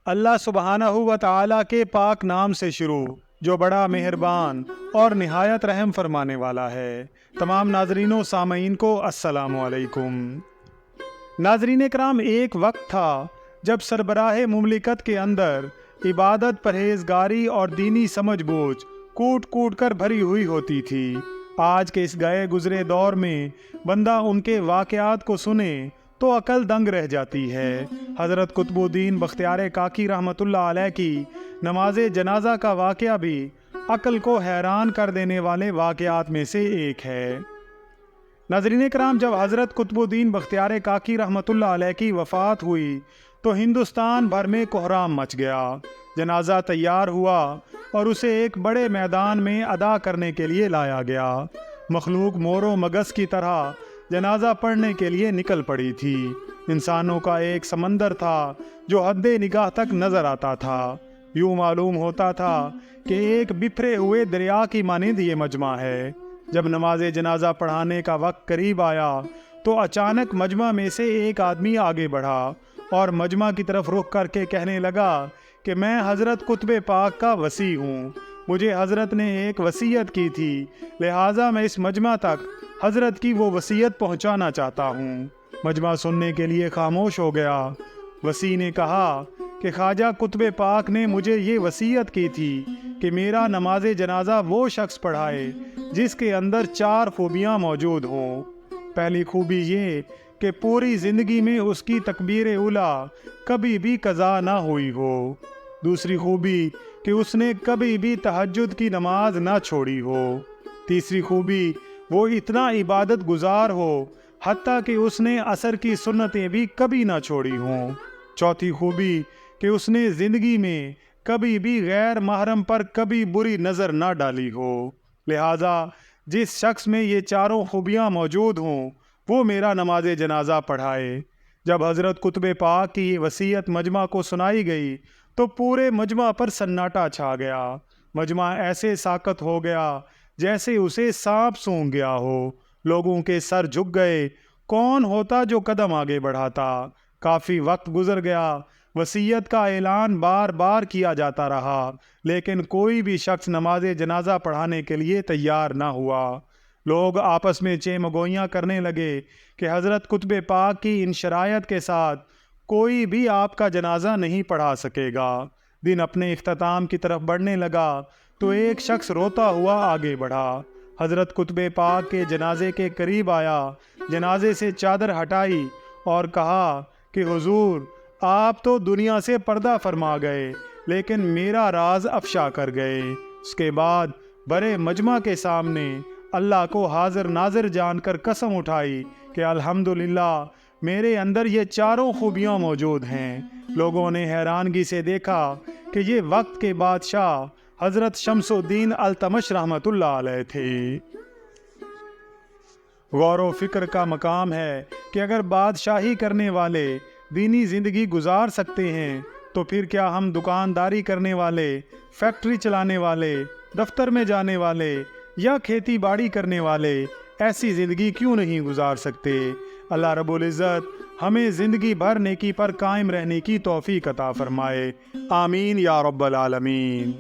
اللہ سبحانہ و تعالیٰ کے پاک نام سے شروع جو بڑا مہربان اور نہایت رحم فرمانے والا ہے۔ تمام ناظرین و سامعین کو السلام علیکم۔ ناظرین کرام، ایک وقت تھا جب سربراہ مملکت کے اندر عبادت، پرہیزگاری اور دینی سمجھ بوجھ کوٹ کوٹ کر بھری ہوئی ہوتی تھی۔ آج کے اس گئے گزرے دور میں بندہ ان کے واقعات کو سنے تو عقل دنگ رہ جاتی ہے۔ حضرت قطب الدین بختیار کاکی رحمۃ اللہ علیہ کی نماز جنازہ کا واقعہ بھی عقل کو حیران کر دینے والے واقعات میں سے ایک ہے۔ ناظرین کرام، جب حضرت قطب الدین بختیار کاکی رحمۃ اللہ علیہ کی وفات ہوئی تو ہندوستان بھر میں کوہرام مچ گیا۔ جنازہ تیار ہوا اور اسے ایک بڑے میدان میں ادا کرنے کے لیے لایا گیا۔ مخلوق مور و مگس کی طرح جنازہ پڑھنے کے لیے نکل پڑی تھی۔ انسانوں کا ایک سمندر تھا جو حد نگاہ تک نظر آتا تھا۔ یوں معلوم ہوتا تھا کہ ایک بکھرے ہوئے دریا کی مانند یہ مجمع ہے۔ جب نماز جنازہ پڑھانے کا وقت قریب آیا تو اچانک مجمع میں سے ایک آدمی آگے بڑھا اور مجمع کی طرف رخ کر کے کہنے لگا کہ میں حضرت قطب پاک کا وصی ہوں۔ مجھے حضرت نے ایک وصیت کی تھی، لہٰذا میں اس مجمع تک حضرت کی وہ وصیت پہنچانا چاہتا ہوں۔ مجمع سننے کے لیے خاموش ہو گیا۔ وصی نے کہا کہ خواجہ قطب پاک نے مجھے یہ وصیت کی تھی کہ میرا نماز جنازہ وہ شخص پڑھائے جس کے اندر 4 خوبیاں موجود ہوں۔ پہلی خوبی یہ کہ پوری زندگی میں اس کی تکبیر اولیٰ کبھی بھی قضا نہ ہوئی ہو۔ دوسری خوبی کہ اس نے کبھی بھی تہجد کی نماز نہ چھوڑی ہو۔ تیسری خوبی وہ اتنا عبادت گزار ہو حتیٰ کہ اس نے عصر کی سنتیں بھی کبھی نہ چھوڑی ہوں۔ چوتھی خوبی کہ اس نے زندگی میں کبھی بھی غیر محرم پر کبھی بری نظر نہ ڈالی ہو۔ لہٰذا جس شخص میں یہ 4 خوبیاں موجود ہوں وہ میرا نماز جنازہ پڑھائے۔ جب حضرت قطب پاک کی یہ وصیت مجمع کو سنائی گئی تو پورے مجمع پر سناٹا چھا گیا۔ مجمع ایسے ساکت ہو گیا جیسے اسے سانپ سونگھ گیا ہو۔ لوگوں کے سر جھک گئے۔ کون ہوتا جو قدم آگے بڑھاتا؟ کافی وقت گزر گیا۔ وصیت کا اعلان بار بار کیا جاتا رہا لیکن کوئی بھی شخص نماز جنازہ پڑھانے کے لیے تیار نہ ہوا۔ لوگ آپس میں چیم گوئیاں کرنے لگے کہ حضرت قطب پاک کی ان شرائط کے ساتھ کوئی بھی آپ کا جنازہ نہیں پڑھا سکے گا۔ دن اپنے اختتام کی طرف بڑھنے لگا تو ایک شخص روتا ہوا آگے بڑھا۔ حضرت قطب پاک کے جنازے کے قریب آیا، جنازے سے چادر ہٹائی اور کہا کہ حضور، آپ تو دنیا سے پردہ فرما گئے لیکن میرا راز افشا کر گئے۔ اس کے بعد بڑے مجمع کے سامنے اللہ کو حاضر ناظر جان کر قسم اٹھائی کہ الحمدللہ میرے اندر یہ 4 خوبیاں موجود ہیں۔ لوگوں نے حیرانگی سے دیکھا کہ یہ وقت کے بادشاہ حضرت شمس الدین التمش رحمۃ اللہ علیہ تھے۔ غور و فکر کا مقام ہے کہ اگر بادشاہی کرنے والے دینی زندگی گزار سکتے ہیں تو پھر کیا ہم دکانداری کرنے والے، فیکٹری چلانے والے، دفتر میں جانے والے یا کھیتی باڑی کرنے والے ایسی زندگی کیوں نہیں گزار سکتے؟ اللہ رب العزت ہمیں زندگی بھر نیکی پر قائم رہنے کی توفیق عطا فرمائے۔ آمین یا رب العالمین۔